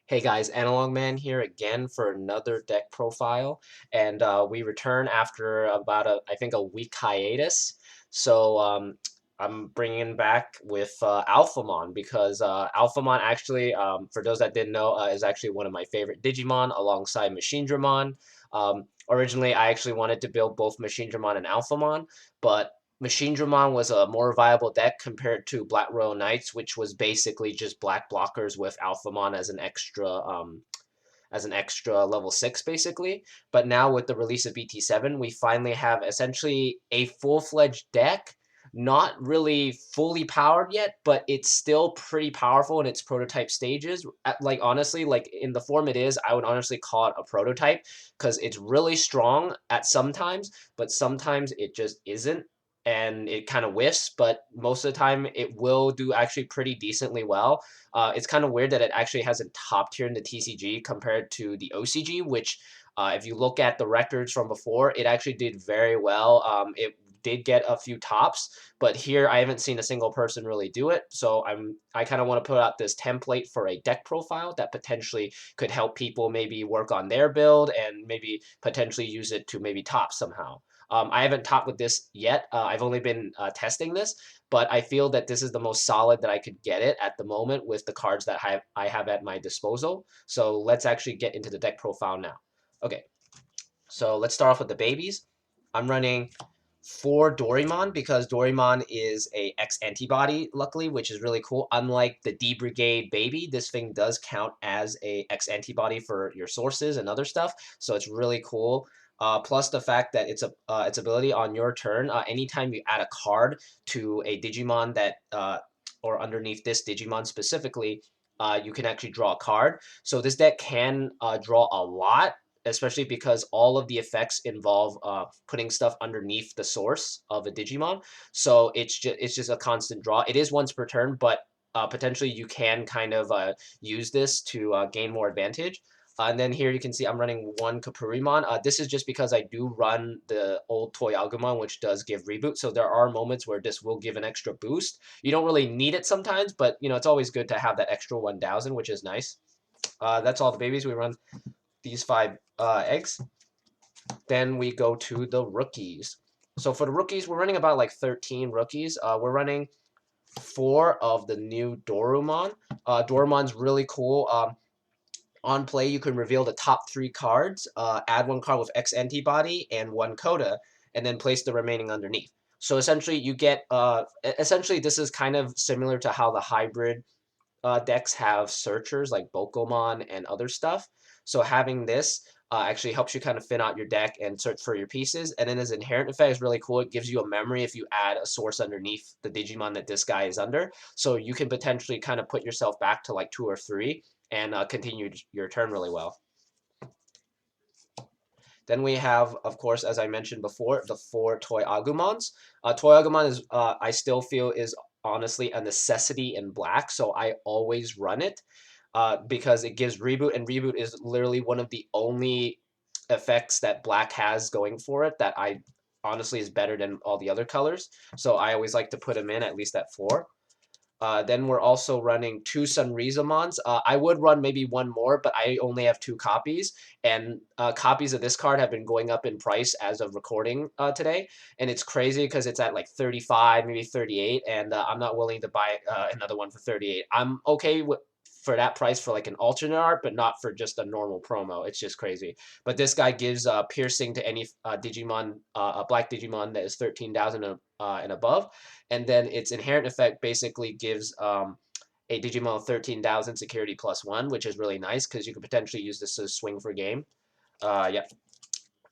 Hey guys, Analog Man here again for another deck profile, and we return after about I think a week hiatus. So I'm bringing back with Alphamon because Alphamon actually, for those that didn't know, is actually one of my favorite Digimon alongside Machinedramon. Originally, I actually wanted to build both Machinedramon and Alphamon, but Machinedramon was a more viable deck compared to Black Royal Knights, which was basically just black blockers with Alphamon as an extra level 6 basically. But now with the release of BT7, we finally have essentially a full-fledged deck, not really fully powered yet, but it's still pretty powerful in its prototype stages. Like honestly, like in the form it is, I would honestly call it a prototype because it's really strong at sometimes, but sometimes it just isn't and it kind of whiffs, but most of the time it will do actually pretty decently well. It's kind of weird that it actually has a top tier in the TCG compared to the OCG, which, if you look at the records from before, it actually did very well. It did get a few tops, but here I haven't seen a single person really do it. So I kind of want to put out this template for a deck profile that potentially could help people maybe work on their build and maybe potentially use it to maybe top somehow. I haven't topped with this yet. I've only been testing this, but I feel that this is the most solid that I could get it at the moment with the cards that I have at my disposal. So let's actually get into the deck profile now. Okay, so let's start off with the babies. I'm running 4 Doraemon because Doraemon is a X-Antibody, luckily, which is really cool. Unlike the D Brigade baby, this thing does count as a X-Antibody for your sources and other stuff, so it's really cool. Plus the fact that its ability on your turn, anytime you add a card to a Digimon that or underneath this Digimon specifically, you can actually draw a card. So this deck can draw a lot, especially because all of the effects involve putting stuff underneath the source of a Digimon. So it's just a constant draw. It is once per turn, but potentially you can kind of use this to gain more advantage. And then here you can see I'm running 1 Kapurimon. This is just because I do run the old toy Agumon, which does give reboot. So there are moments where this will give an extra boost. You don't really need it sometimes, but you know it's always good to have that extra 1,000, which is nice. That's all the babies. We run these 5 eggs. Then we go to the rookies. So for the rookies, we're running about like 13 rookies. We're running 4 of the new Darumon. Darumon's really cool. On play, you can reveal the top 3 cards, add 1 card with X-Antibody and 1 Coda, and then place the remaining underneath. So essentially, you get essentially this is kind of similar to how the hybrid decks have searchers like Bokomon and other stuff. So having this actually helps you kind of thin out your deck and search for your pieces. And then his inherent effect is really cool. It gives you a memory if you add a source underneath the Digimon that this guy is under. So you can potentially kind of put yourself back to like 2 or 3 and continue your turn really well. Then we have, of course, as I mentioned before, the 4 Toy Agumons. Toy Agumon is, I still feel, is honestly a necessity in black, so I always run it because it gives reboot, and reboot is literally one of the only effects that black has going for it that I honestly is better than all the other colors. So I always like to put them in at least at 4. Then we're also running 2 mons. I would run maybe 1 more, but I only have 2 copies, and copies of this card have been going up in price as of recording today, and it's crazy because it's at like 35, maybe 38, and I'm not willing to buy another one for 38. I'm okay with for that price for like an alternate art, but not for just a normal promo. It's just crazy. But this guy gives piercing to any Digimon, a black Digimon that is 13,000 and above. And then its inherent effect basically gives a Digimon 13,000 security +1, which is really nice because you could potentially use this to swing for game. Yeah.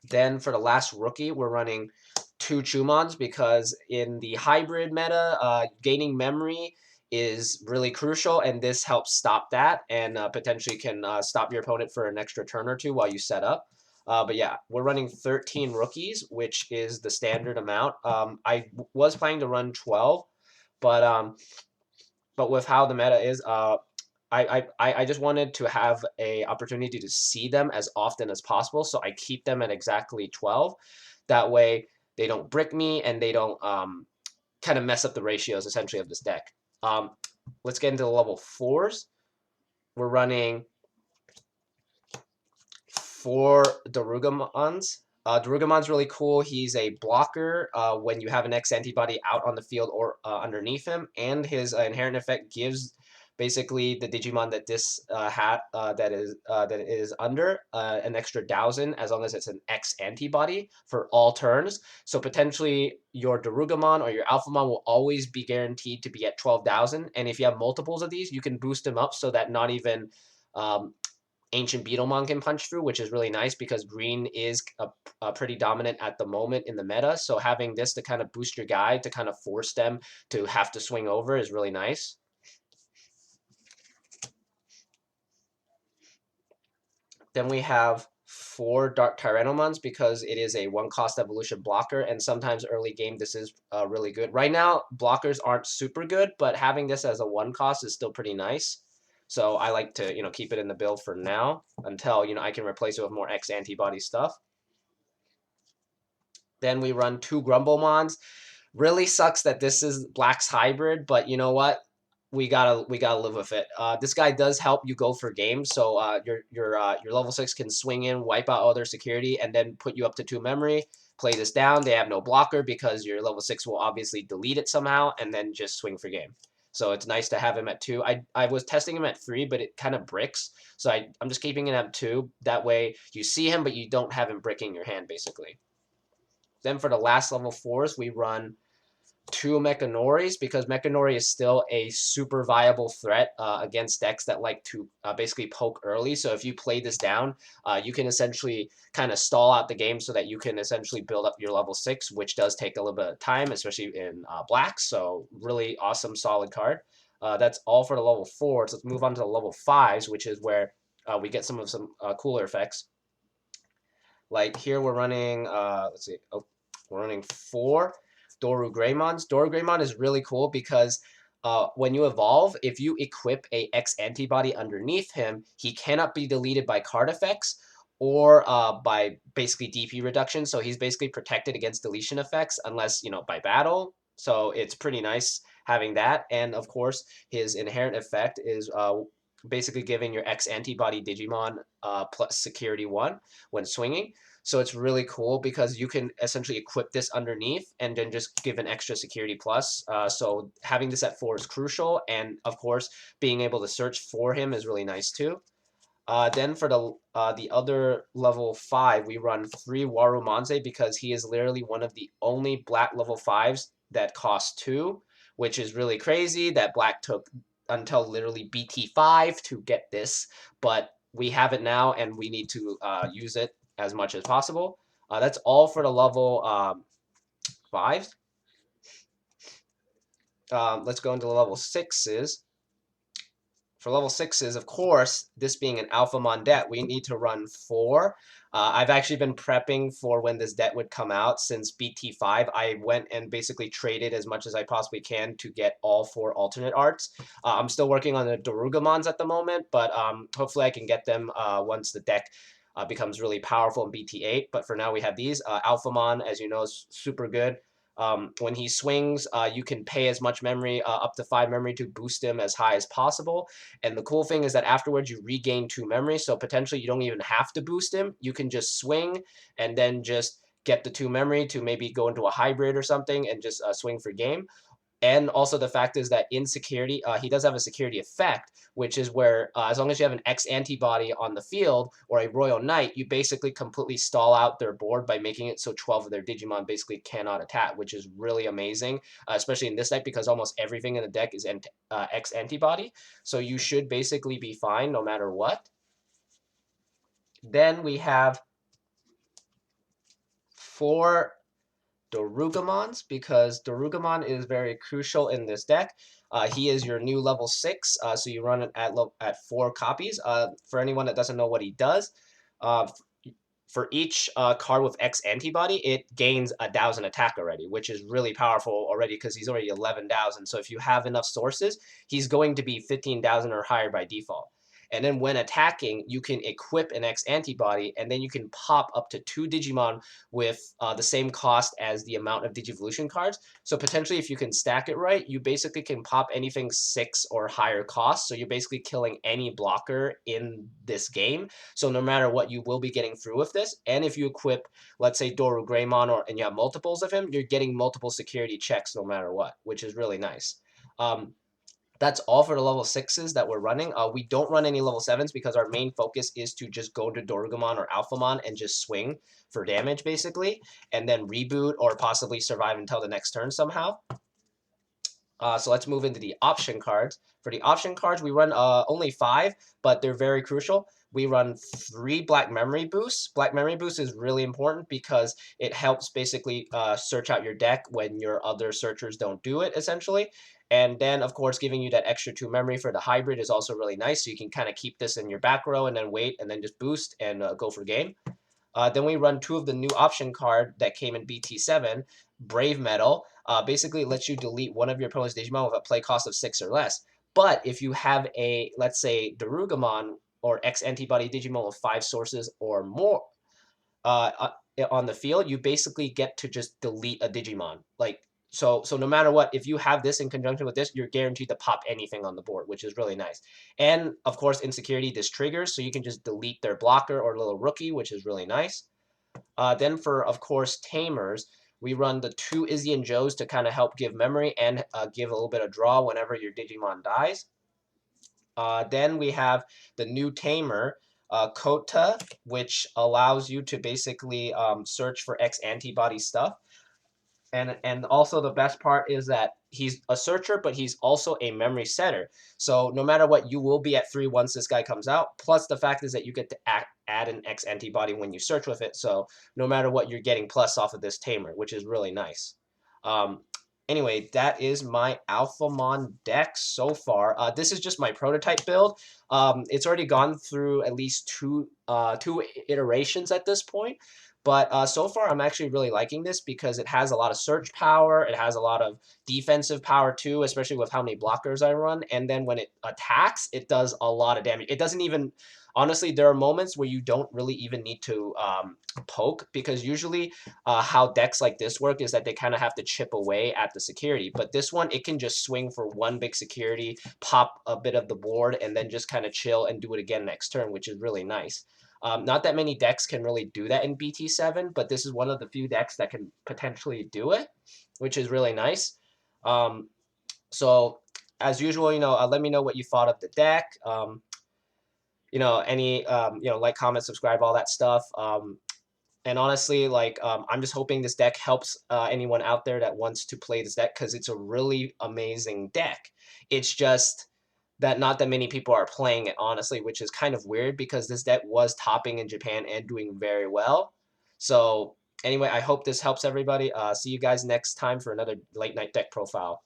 Then for the last rookie, we're running 2 Chumans because in the hybrid meta, gaining memory is really crucial, and this helps stop that and potentially can stop your opponent for an extra turn or 2 while you set up. But yeah, we're running 13 rookies, which is the standard amount. I was planning to run 12, but with how the meta is, I just wanted to have a opportunity to see them as often as possible, so I keep them at exactly 12. That way, they don't brick me and they don't kind of mess up the ratios essentially of this deck. Let's get into the level 4s. We're running For Darugamons, Darugamon's really cool. He's a blocker when you have an X-Antibody out on the field or underneath him, and his inherent effect gives basically the Digimon that this that is under an extra 1,000 as long as it's an X-Antibody for all turns. So potentially your Darugamon or your Alphamon will always be guaranteed to be at 12,000, and if you have multiples of these, you can boost them up so that not even Ancient Beetlemon can punch through, which is really nice because green is pretty dominant at the moment in the meta. So having this to kind of boost your guy to kind of force them to have to swing over is really nice. Then we have 4 Dark Tyrannomons because it is a 1-cost evolution blocker, and sometimes early game this is really good. Right now, blockers aren't super good, but having this as a 1-cost is still pretty nice. So I like to, keep it in the build for now until, I can replace it with more X-Antibody stuff. Then we run 2 Grumblemons. Really sucks that this is Black's hybrid, but you know what? We gotta live with it. This guy does help you go for games, so your level 6 can swing in, wipe out other security, and then put you up to 2 memory. Play this down. They have no blocker because your level 6 will obviously delete it somehow, and then just swing for game. So it's nice to have him at 2. I was testing him at 3, but it kind of bricks. So I'm just keeping him at 2. That way you see him, but you don't have him bricking your hand, basically. Then for the last level 4s, we run 2 mkhinoris because mkhinori is still a super viable threat against decks that like to basically poke early. So if you play this down, you can essentially kind of stall out the game so that you can essentially build up your level 6, which does take a little bit of time, especially in black. So really awesome, solid card. That's all for the level 4s. Let's move on to the level 5s, which is where we get some cooler effects. Like here we're running, let's see, we're running 4 Darugramons. Darugamon is really cool because when you evolve, if you equip a X-Antibody underneath him, he cannot be deleted by card effects or by basically DP reduction. So he's basically protected against deletion effects unless, by battle. So it's pretty nice having that. And of course, his inherent effect is basically giving your X-Antibody Digimon plus security 1 when swinging. So it's really cool because you can essentially equip this underneath and then just give an extra security plus. So having this at 4 is crucial. And of course, being able to search for him is really nice too. Then for the other level 5, we run 3 Juaru Manze because he is literally one of the only black level 5s that cost 2, which is really crazy that black took until literally BT5 to get this. But we have it now and we need to use it as much as possible. That's all for the level 5s. Let's go into the level 6s. For level 6s, of course, this being an Alphamon deck, we need to run 4. I've actually been prepping for when this deck would come out since BT5. I went and basically traded as much as I possibly can to get all 4 alternate arts. I'm still working on the Darugamons at the moment, but hopefully I can get them once the deck becomes really powerful in BT8. But for now, we have these. Alphamon, as you know, is super good. When he swings, you can pay as much memory, up to 5 memory, to boost him as high as possible. And the cool thing is that afterwards you regain 2 memory, so potentially you don't even have to boost him. You can just swing and then just get the 2 memory to maybe go into a hybrid or something and just swing for game. And also the fact is that in security, he does have a security effect, which is where as long as you have an X-Antibody on the field or a Royal Knight, you basically completely stall out their board by making it so 12 of their Digimon basically cannot attack, which is really amazing, especially in this deck because almost everything in the deck is X-Antibody. So you should basically be fine no matter what. Then we have 4 Darugamons because Darugamon is very crucial in this deck. He is your new level 6, so you run it at 4 copies. For anyone that doesn't know what he does, for each card with X-Antibody, it gains 1,000 attack already, which is really powerful already because he's already 11,000. So if you have enough sources, he's going to be 15,000 or higher by default. And then when attacking, you can equip an X-Antibody, and then you can pop up to 2 Digimon with the same cost as the amount of Digivolution cards. So potentially, if you can stack it right, you basically can pop anything 6 or higher cost. So you're basically killing any blocker in this game. So no matter what, you will be getting through with this. And if you equip, let's say, Darugramon, and you have multiples of him, you're getting multiple security checks no matter what, which is really nice. That's all for the level 6s that we're running. We don't run any level 7s because our main focus is to just go to Doorgramon or Alphamon and just swing for damage, basically, and then reboot or possibly survive until the next turn somehow. So let's move into the option cards. For the option cards, we run only 5, but they're very crucial. We run 3 Black Memory Boosts. Black Memory Boost is really important because it helps basically search out your deck when your other searchers don't do it, essentially. And then, of course, giving you that extra 2 memory for the hybrid is also really nice. So you can kind of keep this in your back row and then wait and then just boost and go for game. Then we run 2 of the new option card that came in BT7, Brave Metal. Basically lets you delete one of your opponent's Digimon with a play cost of 6 or less. But if you have a, let's say, Darugamon or X-Antibody Digimon with 5 sources or more on the field, you basically get to just delete a Digimon. So no matter what, if you have this in conjunction with this, you're guaranteed to pop anything on the board, which is really nice. And of course, in security, this triggers, so you can just delete their blocker or little rookie, which is really nice. Then for, of course, tamers, we run the 2 Izzy and Joes to kind of help give memory and give a little bit of draw whenever your Digimon dies. Then we have the new tamer, Kota, which allows you to basically search for X-Antibody stuff. And also the best part is that he's a searcher, but he's also a memory setter. So no matter what, you will be at 3 once this guy comes out. Plus the fact is that you get to add an X-Antibody when you search with it. So no matter what, you're getting plus off of this tamer, which is really nice. Anyway, that is my Alphamon deck so far. This is just my prototype build. It's already gone through at least two iterations at this point. But so far, I'm actually really liking this because it has a lot of search power. It has a lot of defensive power too, especially with how many blockers I run. And then when it attacks, it does a lot of damage. It doesn't even, honestly, there are moments where you don't really even need to poke, because usually how decks like this work is that they kind of have to chip away at the security. But this one, it can just swing for one big security, pop a bit of the board, and then just kind of chill and do it again next turn, which is really nice. Not that many decks can really do that in BT7, but this is one of the few decks that can potentially do it, which is really nice. So as usual, let me know what you thought of the deck. Any, like, comment, subscribe, all that stuff. And honestly, I'm just hoping this deck helps anyone out there that wants to play this deck, because it's a really amazing deck. It's just that not that many people are playing it, honestly, which is kind of weird because this deck was topping in Japan and doing very well. So anyway, I hope this helps everybody. See you guys next time for another late night deck profile.